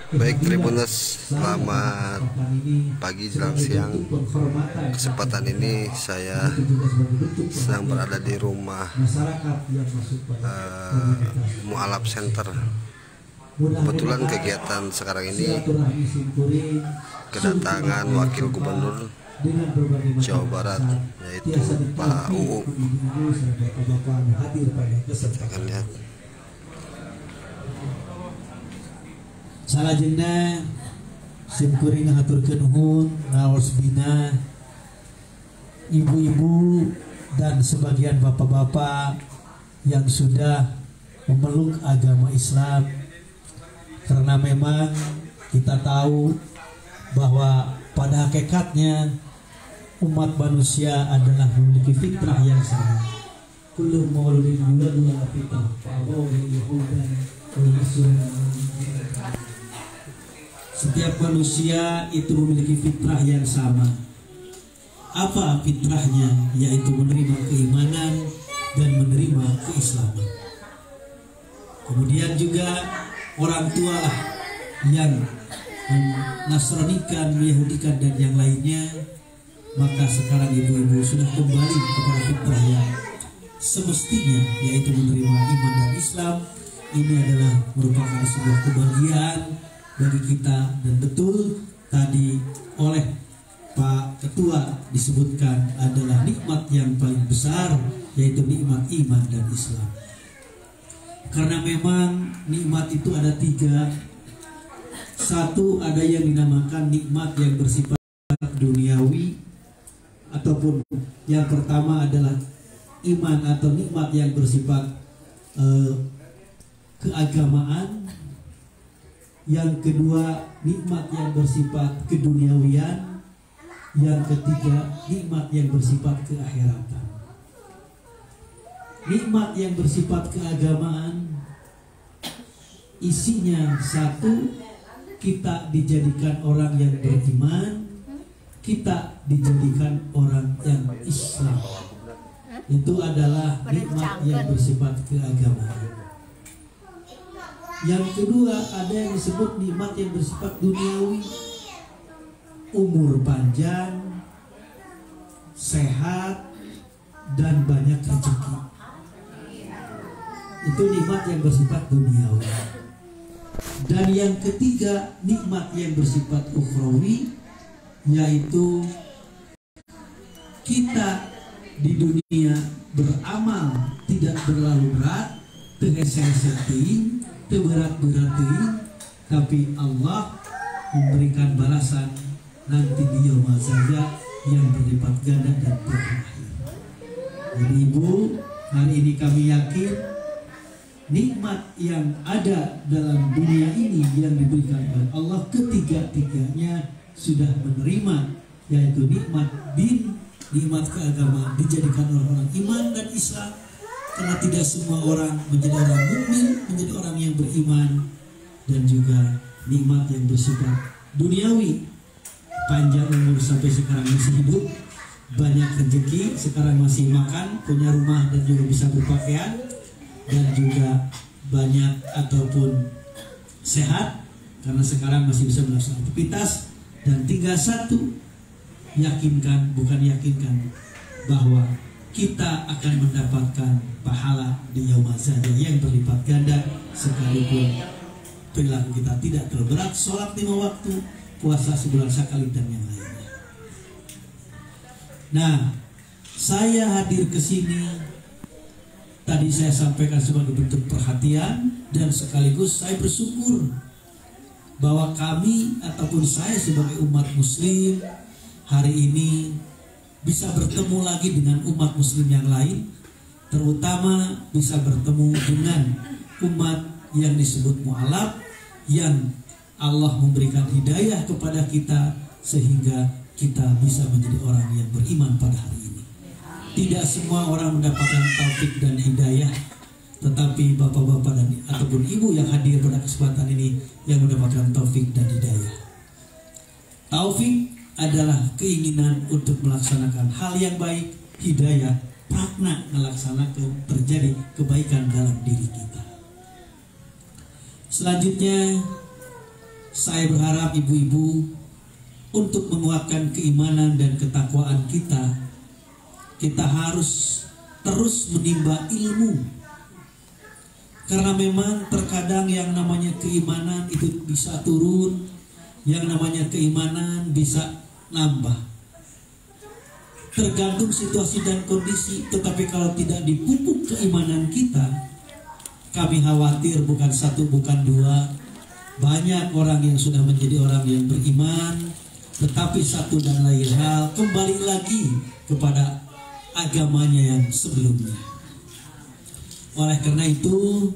Baik Tribuners, selamat pagi jelang siang. Kesempatan ini saya sedang berada di rumah Mu'alaf Center. Kebetulan kegiatan sekarang ini kedatangan Wakil Gubernur Jawa Barat, yaitu Pak UU. Kita akan lihat. Salajengna simkuring ngaturkeun nuhun ngaos bina ibu-ibu dan sebagian bapak-bapak yang sudah memeluk agama Islam, karena memang kita tahu bahwa pada hakikatnya umat manusia adalah memiliki fitrah yang sama. Kullu mauludin yuladu ala fitrah fa'abawahu yahudan wa nasrani. Setiap manusia itu memiliki fitrah yang sama. Apa fitrahnya? Yaitu menerima keimanan dan menerima keislaman. Kemudian juga orang tua lah yang menasranikan, meyahudikan dan yang lainnya. Maka sekarang ibu-ibu sudah kembali kepada fitrah yang semestinya, yaitu menerima iman dan Islam. Ini adalah merupakan sebuah kebahagiaan bagi kita, dan betul tadi oleh Pak Ketua disebutkan adalah nikmat yang paling besar, yaitu nikmat iman dan Islam. Karena memang nikmat itu ada tiga. Satu, ada yang dinamakan nikmat yang bersifat duniawi, ataupun yang pertama adalah iman atau nikmat yang bersifat keagamaan. Yang kedua, nikmat yang bersifat keduniawian. Yang ketiga, nikmat yang bersifat keakhiratan. Nikmat yang bersifat keagamaan isinya satu, kita dijadikan orang yang beriman, kita dijadikan orang yang Islam. Itu adalah nikmat yang bersifat keagamaan. Yang kedua, ada yang disebut nikmat yang bersifat duniawi. Umur panjang, sehat, dan banyak rezeki. Itu nikmat yang bersifat duniawi. Dan yang ketiga, nikmat yang bersifat ukhrawi, yaitu kita di dunia beramal tidak terlalu berat, tegeseng-seng, berat-berat, tapi Allah memberikan balasan nanti di yaumul saja yang berlipat ganda dan berakhir. Jadi ibu, hari ini kami yakin nikmat yang ada dalam dunia ini yang diberikan oleh Allah ketiga-tiganya sudah menerima, yaitu nikmat din, nikmat keagamaan, dijadikan orang-orang iman dan Islam. Karena tidak semua orang menjadi orang mukmin, menjadi orang yang beriman. Dan juga nikmat yang bersifat duniawi, panjang umur sampai sekarang masih hidup, banyak rezeki, sekarang masih makan, punya rumah dan juga bisa berpakaian, dan juga banyak ataupun sehat karena sekarang masih bisa melaksanakan aktivitas. Dan tinggal satu, yakinkan, bukan yakinkan, bahwa kita akan mendapatkan pahala di yaumul saja yang berlipat ganda, sekalipun perilaku kita tidak terlalu berat, sholat 5 waktu, puasa sebulan sekali, dan yang lainnya. Nah, saya hadir ke sini tadi saya sampaikan sebagai bentuk perhatian, dan sekaligus saya bersyukur bahwa kami ataupun saya sebagai umat muslim hari ini bisa bertemu lagi dengan umat muslim yang lain, terutama bisa bertemu dengan umat yang disebut mu'alaf, yang Allah memberikan hidayah kepada kita sehingga kita bisa menjadi orang yang beriman pada hari ini. Tidak semua orang mendapatkan taufik dan hidayah, tetapi bapak-bapak dan ataupun ibu yang hadir pada kesempatan ini yang mendapatkan taufik dan hidayah. Taufik adalah keinginan untuk melaksanakan hal yang baik, hidayah, pragna melaksanakan terjadi kebaikan dalam diri kita. Selanjutnya Saya berharap ibu-ibu untuk menguatkan keimanan dan ketakwaan kita harus terus menimba ilmu. Karena memang terkadang yang namanya keimanan itu bisa turun, yang namanya keimanan bisa nambah. Tergantung situasi dan kondisi, tetapi kalau tidak dipupuk keimanan kita, kami khawatir bukan satu, bukan dua, banyak orang yang sudah menjadi orang yang beriman, tetapi satu dan lain hal kembali lagi kepada agamanya yang sebelumnya. Oleh karena itu,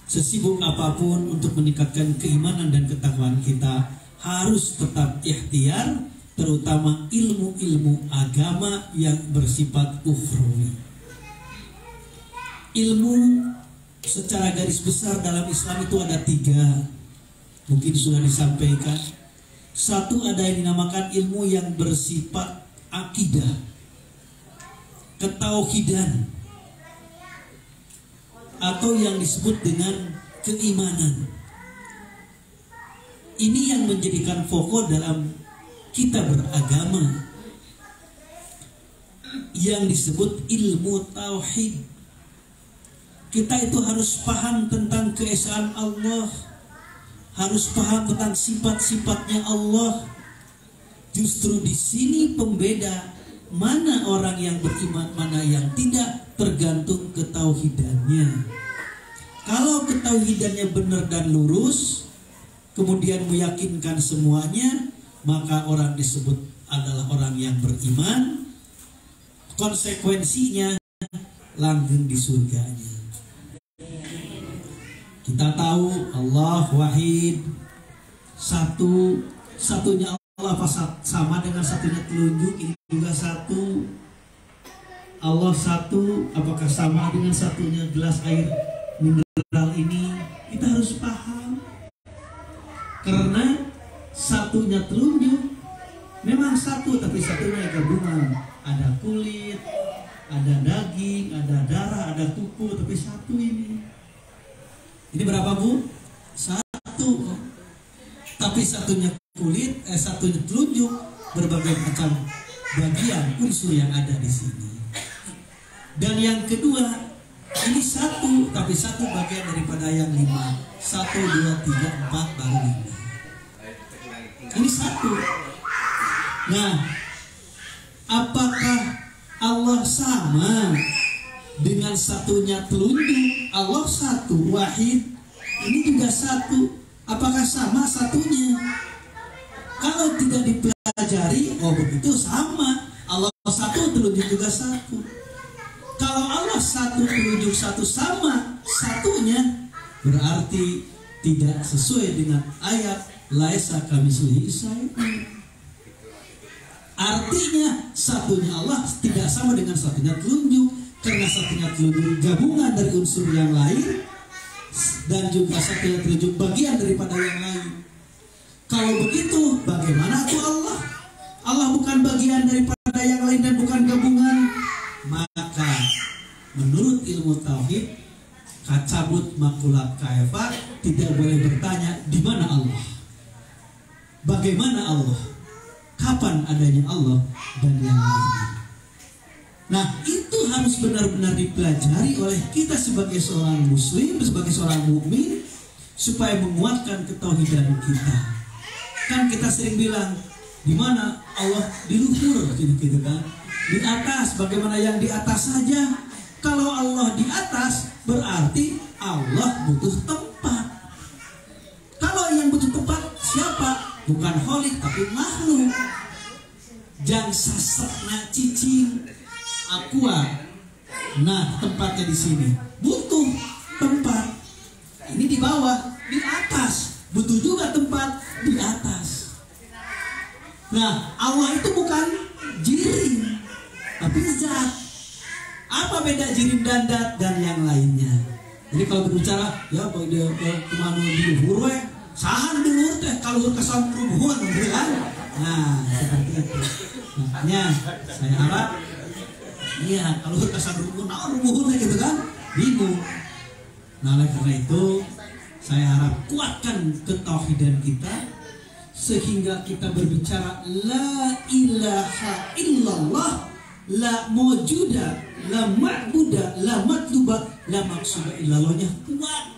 sesibuk apapun untuk meningkatkan keimanan dan ketakwaan kita harus tetap ikhtiar, terutama ilmu-ilmu agama yang bersifat ukhrawi. Ilmu secara garis besar dalam Islam itu ada 3, mungkin sudah disampaikan. Satu, ada yang dinamakan ilmu yang bersifat akidah, ketauhidan, atau yang disebut dengan keimanan. Ini yang menjadikan pokok dalam kita beragama, yang disebut ilmu tauhid. Kita itu harus paham tentang keesaan Allah, harus paham tentang sifat-sifatnya Allah. Justru di sini pembeda mana orang yang beriman, mana yang tidak, tergantung ketauhidannya. Kalau ketauhidannya benar dan lurus, kemudian meyakinkan semuanya, maka orang disebut adalah orang yang beriman. Konsekuensinya langgeng di surganya. Kita tahu Allah wahid, satunya Allah sama dengan satunya telunjuk, ini juga satu. Allah satu, apakah sama dengan satunya gelas air mineral ini? Kita harus paham. Karena satunya telunjuk memang satu, tapi satunya gabungan. Ada kulit, ada daging, ada darah, ada kuku, tapi satu ini. Ini berapa, Bu? Satu. Tapi satunya kulit, satunya telunjuk, berbagai macam bagian unsur yang ada di sini. Dan yang kedua, ini satu, tapi satu bagian daripada yang 5. 1, 2, 3, 4, baru 5. Ini satu. Nah, apakah Allah sama dengan satunya telunjuk? Allah satu, wahid. Ini juga satu. Apakah sama satunya? Kalau tidak dipelajari, oh begitu sama. Allah satu, telunjuk juga satu. Kalau Allah satu, telunjuk satu, sama satunya, berarti tidak sesuai dengan ayat laisa kamitslihi syai'un. Artinya satunya Allah tidak sama dengan satunya telunjuk, karena satunya telunjuk gabungan dari unsur yang lain, dan juga satunya telunjuk bagian daripada yang lain. Kalau begitu, bagaimana itu Allah? Allah bukan bagian daripada yang lain dan bukan gabungan. Maka menurut ilmu tauhid, kacabut makulat kaifat, tidak boleh bertanya di mana Allah, bagaimana Allah, kapan adanya Allah, dan yang lainnya. Nah, itu harus benar-benar dipelajari oleh kita sebagai seorang muslim, sebagai seorang mukmin, supaya menguatkan ketauhidan kita. Kan kita sering bilang, di mana Allah? Di luhur, gitu kan? Di atas, bagaimana yang di atas saja? Kalau Allah di atas, berarti Allah butuh tempat. Kalau yang butuh tempat siapa? Bukan kholik, tapi makhluk. Jang sasakna cicing aqua. Nah, tempatnya di sini butuh tempat. Ini di bawah, di atas butuh juga tempat di atas. Nah, Allah itu bukan jirim, tapi zat. Apa beda jirim dan dat dan yang lainnya? Jadi kalau berbicara, ya kalau dia kemana di luhur, sahan dulu teh kalau kesan rubuhan, kan? Nah, seperti itu. Makanya saya harap, iya kalau kesan rubuhan gitu kan, bingung. Nah, oleh karena itu saya harap kuatkan ketauhidan kita, sehingga kita berbicara la ilaha illallah, la mawjuda, la ma'buda, la matluba, la maqsuda illallahnya kuat.